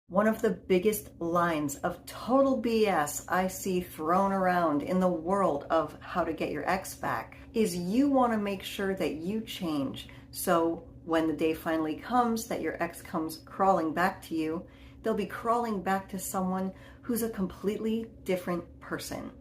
One of the biggest lines of total BS I see thrown around in the world of how to get your ex back is you want to make sure that you change. So when the day finally comes that your ex comes crawling back to you, they'll be crawling back to someone who's a completely different person.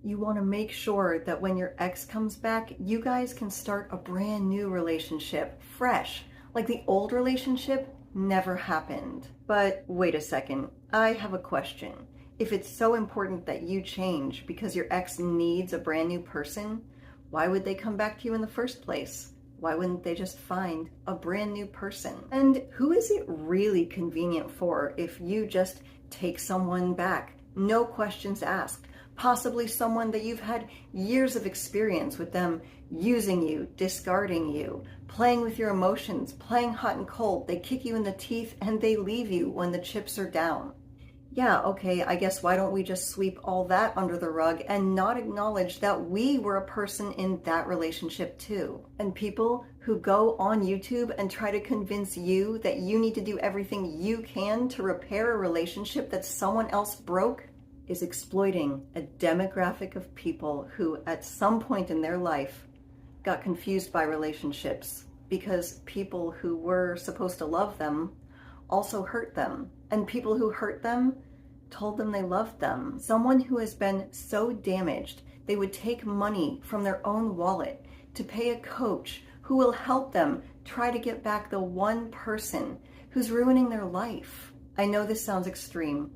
You want to make sure that when your ex comes back, you guys can start a brand new relationship, fresh, like the old relationship never happened. But wait a second, I have a question. If it's so important that you change because your ex needs a brand new person, why would they come back to you in the first place? Why wouldn't they just find a brand new person? And who is it really convenient for if you just take someone back, no questions asked? Possibly someone that you've had years of experience with them using you, discarding you, playing with your emotions, playing hot and cold. They kick you in the teeth and they leave you when the chips are down. Yeah, okay, I guess why don't we just sweep all that under the rug and not acknowledge that we were a person in that relationship too? And people who go on YouTube and try to convince you that you need to do everything you can to repair a relationship that someone else broke is exploiting a demographic of people who at some point in their life got confused by relationships because people who were supposed to love them also hurt them. And people who hurt them told them they loved them. Someone who has been so damaged, they would take money from their own wallet to pay a coach who will help them try to get back the one person who's ruining their life. I know this sounds extreme,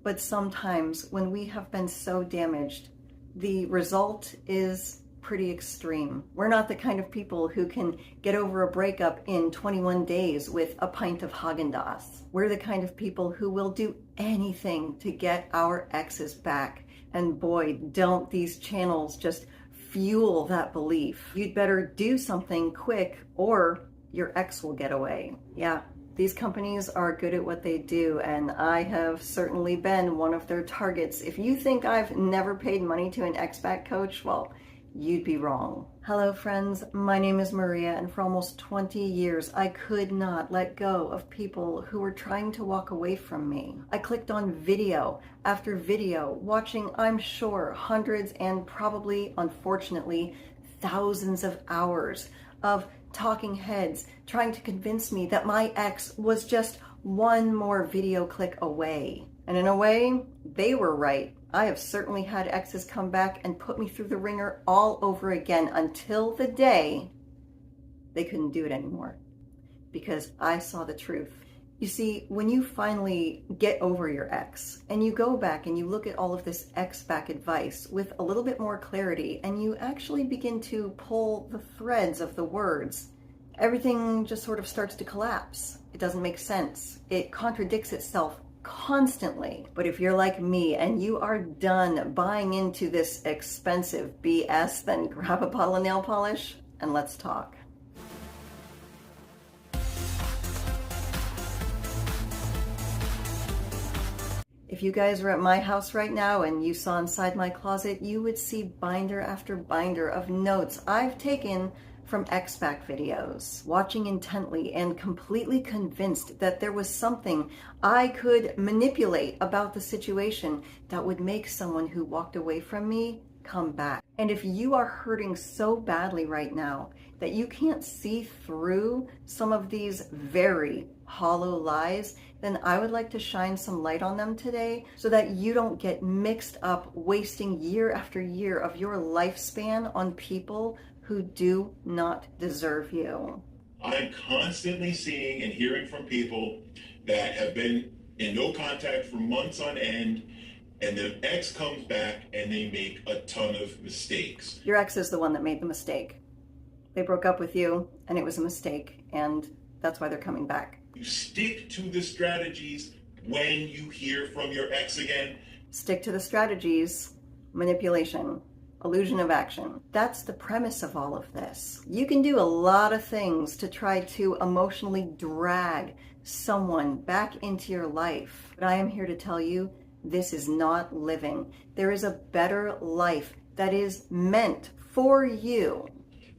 but sometimes when we have been so damaged, the result is pretty extreme. We're not the kind of people who can get over a breakup in 21 days with a pint of Haagen-Dazs. We're the kind of people who will do anything to get our exes back. And boy, don't these channels just fuel that belief. You'd better do something quick or your ex will get away. Yeah. These companies are good at what they do, and I have certainly been one of their targets. If you think I've never paid money to an ex-back coach, well, you'd be wrong. Hello friends, my name is Maria, and for almost 20 years I could not let go of people who were trying to walk away from me. I clicked on video after video, watching, I'm sure, hundreds and probably, unfortunately, thousands of hours of talking heads trying to convince me that my ex was just one more video click away. And in a way, they were right. I have certainly had exes come back and put me through the ringer all over again until the day they couldn't do it anymore because I saw the truth. You see, when you finally get over your ex and you go back and you look at all of this ex-back advice with a little bit more clarity and you actually begin to pull the threads of the words, everything just sort of starts to collapse. It doesn't make sense. It contradicts itself constantly. But if you're like me and you are done buying into this expensive BS, then grab a bottle of nail polish and let's talk. If you guys were at my house right now and you saw inside my closet, you would see binder after binder of notes I've taken from ex-back videos, watching intently and completely convinced that there was something I could manipulate about the situation that would make someone who walked away from me come back. And if you are hurting so badly right now that you can't see through some of these very hollow lies, then I would like to shine some light on them today so that you don't get mixed up wasting year after year of your lifespan on people who do not deserve you. I'm constantly seeing and hearing from people that have been in no contact for months on end, and their ex comes back and they make a ton of mistakes. Your ex is the one that made the mistake. They broke up with you and it was a mistake, and that's why they're coming back. You stick to the strategies when you hear from your ex again. Stick to the strategies. Manipulation. Illusion of action. That's the premise of all of this. You can do a lot of things to try to emotionally drag someone back into your life. But I am here to tell you, this is not living. There is a better life that is meant for you.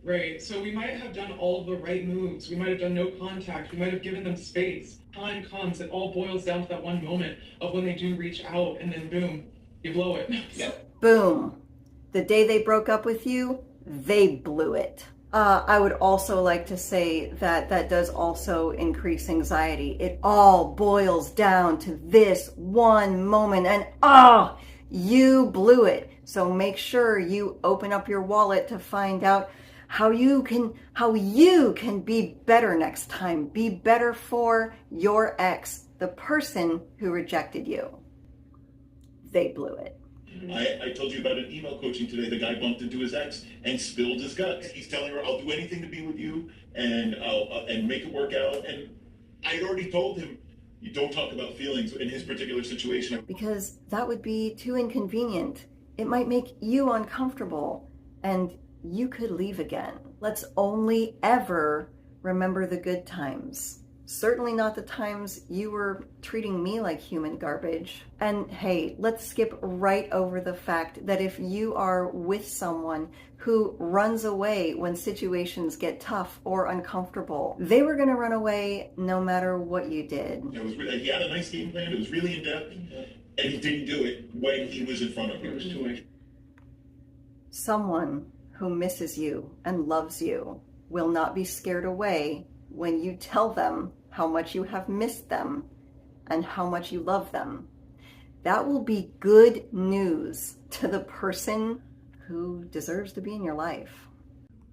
Right, so we might have done all the right moves. We might have done no contact. We might have given them space. time comes, it all boils down to that one moment of when they do reach out, and then boom, you blow it. Yeah. Boom. The day they broke up with you, they blew it. I would also like to say that that does also increase anxiety. It all boils down to this one moment, and you blew it. So make sure you open up your wallet to find out how you can be better next time. Be better for your ex, the person who rejected you. They blew it. I told you about an email coaching today. The guy bumped into his ex and spilled his guts. He's telling her, "I'll do anything to be with you, and I'll make it work out." And I had already told him, "You don't talk about feelings in his particular situation." Because that would be too inconvenient. It might make you uncomfortable, and you could leave again. Let's only ever remember the good times. Certainly not the times you were treating me like human garbage. And hey, let's skip right over the fact that if you are with someone who runs away when situations get tough or uncomfortable, they were going to run away no matter what you did. He had a nice game plan. It was really in depth, and he didn't do it when he was in front of her. It was too late. Someone who misses you and loves you will not be scared away when you tell them how much you have missed them and how much you love them. That will be good news to the person who deserves to be in your life.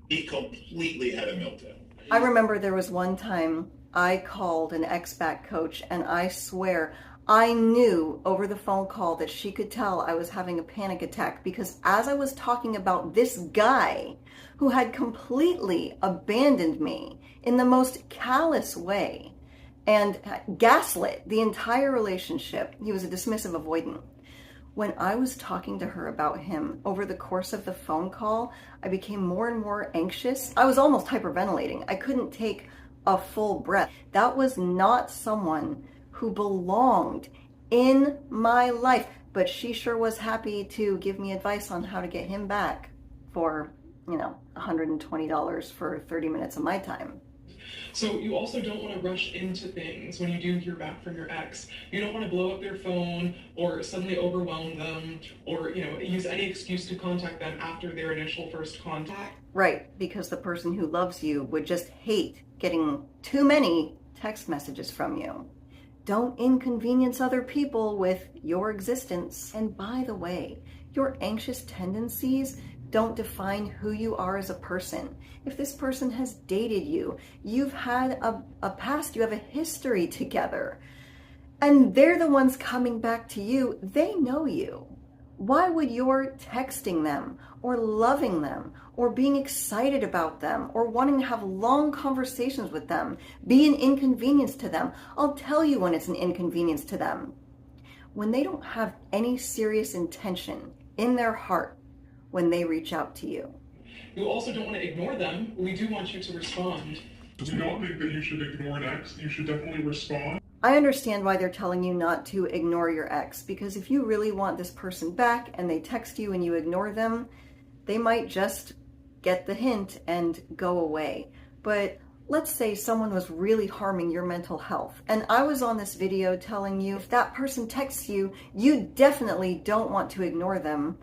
He completely had a meltdown. I remember there was one time I called an ex-back coach, and I swear I knew over the phone call that she could tell I was having a panic attack, because as I was talking about this guy who had completely abandoned me in the most callous way and gaslit the entire relationship, he was a dismissive avoidant. When I was talking to her about him over the course of the phone call, I became more and more anxious. I was almost hyperventilating. I couldn't take a full breath. That was not someone who belonged in my life, but she sure was happy to give me advice on how to get him back for, $120 for 30 minutes of my time. So you also don't want to rush into things when you do hear back from your ex. You don't want to blow up their phone or suddenly overwhelm them or, use any excuse to contact them after their initial first contact. Right, because the person who loves you would just hate getting too many text messages from you. Don't inconvenience other people with your existence. And by the way, your anxious tendencies don't define who you are as a person. If this person has dated you, you've had a past, you have a history together, and they're the ones coming back to you, they know you. Why would your texting them or loving them or being excited about them or wanting to have long conversations with them be an inconvenience to them? I'll tell you when it's an inconvenience to them. When they don't have any serious intention in their heart when they reach out to you. You also don't want to ignore them. We do want you to respond. Do you not think that you should ignore an ex? You should definitely respond. I understand why they're telling you not to ignore your ex, because if you really want this person back and they text you and you ignore them, they might just get the hint and go away. But let's say someone was really harming your mental health, and I was on this video telling you if that person texts you, you definitely don't want to ignore them.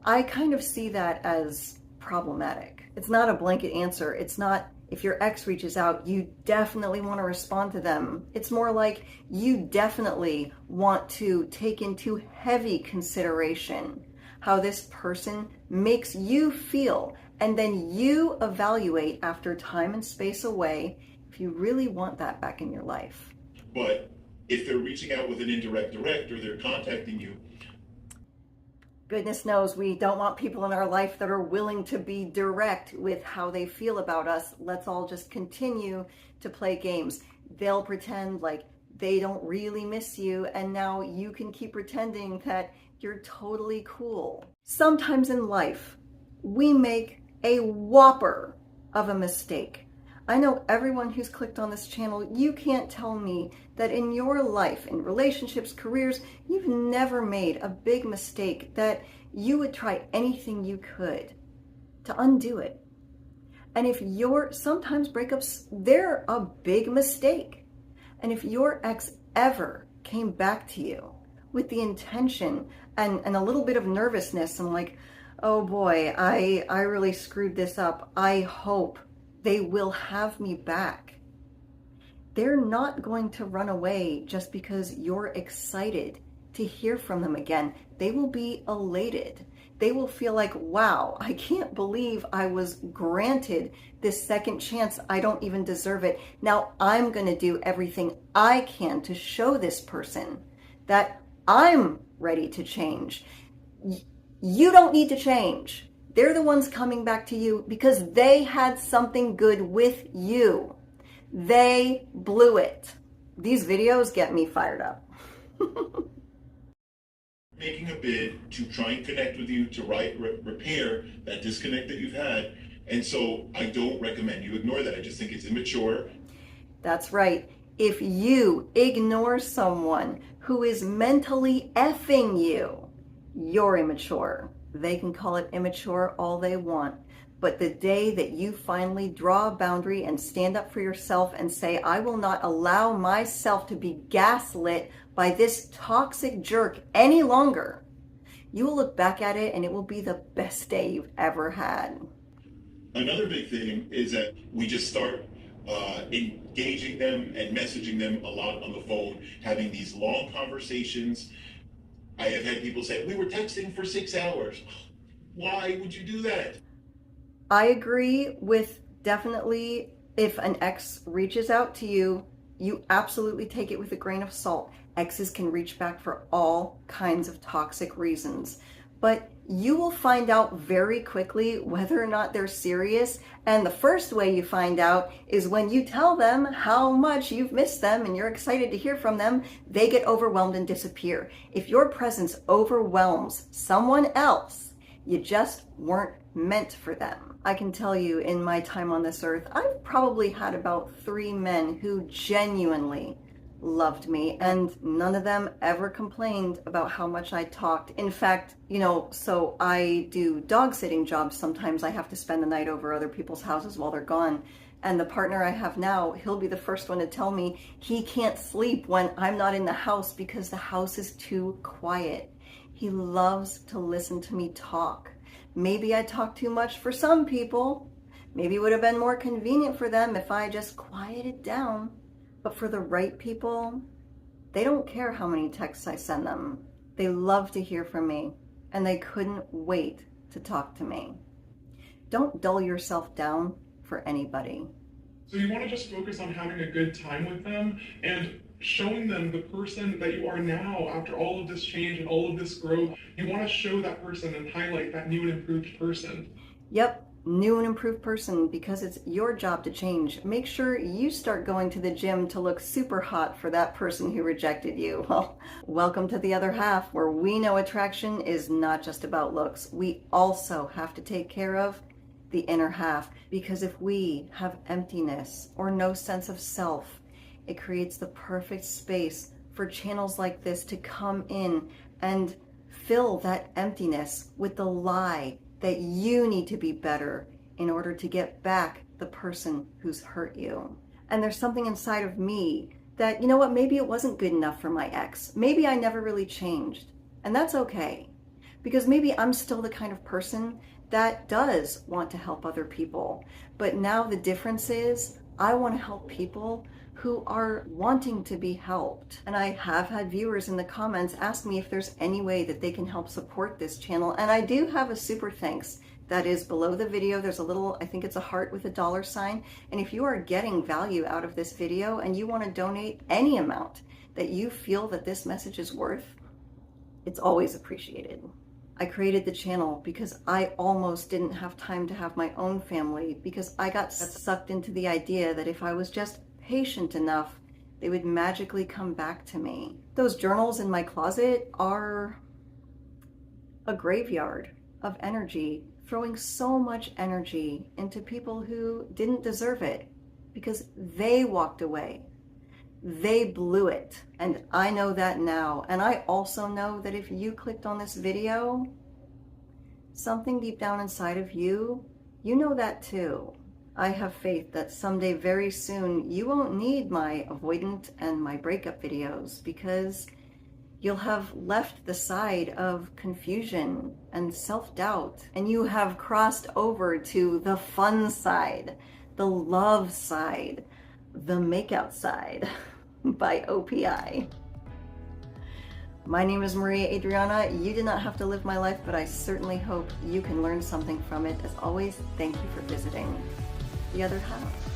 I kind of see that as problematic. It's not a blanket answer. It's not, if your ex reaches out, you definitely want to respond to them. It's more like you definitely want to take into heavy consideration how this person makes you feel, and then you evaluate after time and space away if you really want that back in your life. But if they're reaching out with an indirect or they're contacting you, goodness knows we don't want people in our life that are willing to be direct with how they feel about us. Let's all just continue to play games. They'll pretend like they don't really miss you, and now you can keep pretending that you're totally cool. Sometimes in life, we make a whopper of a mistake. I know everyone who's clicked on this channel, you can't tell me that in your life, in relationships, careers, you've never made a big mistake that you would try anything you could to undo it. And if sometimes breakups, they're a big mistake. And if your ex ever came back to you with the intention and a little bit of nervousness and like, oh boy, I really screwed this up, I hope they will have me back. They're not going to run away just because you're excited to hear from them again. They will be elated. They will feel like, wow, I can't believe I was granted this second chance. I don't even deserve it. Now I'm going to do everything I can to show this person that I'm ready to change. You don't need to change. They're the ones coming back to you because they had something good with you. They blew it. These videos get me fired up. Making a bid to try and connect with you to repair that disconnect that you've had. And so I don't recommend you ignore that. I just think it's immature. That's right. If you ignore someone who is mentally effing you, you're immature. They can call it immature all they want. But the day that you finally draw a boundary and stand up for yourself and say, I will not allow myself to be gaslit by this toxic jerk any longer, you will look back at it and it will be the best day you've ever had. Another big thing is that we just start engaging them and messaging them a lot on the phone, having these long conversations. I have had people say, we were texting for 6 hours. Why would you do that? I agree with definitely if an ex reaches out to you, you absolutely take it with a grain of salt. Exes can reach back for all kinds of toxic reasons. But you will find out very quickly whether or not they're serious. And the first way you find out is when you tell them how much you've missed them and you're excited to hear from them, they get overwhelmed and disappear. If your presence overwhelms someone else, you just weren't meant for them. I can tell you in my time on this earth, I've probably had about 3 men who genuinely loved me, and none of them ever complained about how much I talked. In fact, so I do dog sitting jobs. Sometimes I have to spend the night over other people's houses while they're gone. And the partner I have now, he'll be the first one to tell me he can't sleep when I'm not in the house because the house is too quiet. He loves to listen to me talk. Maybe I talk too much for some people. Maybe it would have been more convenient for them if I just quieted down. But for the right people, they don't care how many texts I send them. They love to hear from me, and they couldn't wait to talk to me. Don't dull yourself down for anybody. So you want to just focus on having a good time with them and showing them the person that you are now after all of this change and all of this growth. You want to show that person and highlight that new and improved person. Yep, new and improved person, because it's your job to change. Make sure you start going to the gym to look super hot for that person who rejected you. Well, welcome to the other half, where we know attraction is not just about looks. We also have to take care of the inner half, because if we have emptiness or no sense of self, it creates the perfect space for channels like this to come in and fill that emptiness with the lie that you need to be better in order to get back the person who's hurt you. And there's something inside of me that, you know what, maybe it wasn't good enough for my ex. Maybe I never really changed. And that's okay. Because maybe I'm still the kind of person that does want to help other people. But now the difference is I want to help people who are wanting to be helped. And I have had viewers in the comments ask me if there's any way that they can help support this channel. And I do have a super thanks that is below the video. There's a little, I think it's a heart with a $sign. And if you are getting value out of this video and you want to donate any amount that you feel that this message is worth, it's always appreciated. I created the channel because I almost didn't have time to have my own family, because I got sucked into the idea that if I was just patient enough, they would magically come back to me. Those journals in my closet are a graveyard of energy, throwing so much energy into people who didn't deserve it because they walked away. They blew it. And I know that now. And I also know that if you clicked on this video, something deep down inside of you, you know that too. I have faith that someday very soon you won't need my avoidant and my breakup videos, because you'll have left the side of confusion and self-doubt, and you have crossed over to the fun side, the love side, the makeout side by OPI. My name is Maria Adriana. You did not have to live my life, but I certainly hope you can learn something from it. As always, thank you for visiting The Other Half.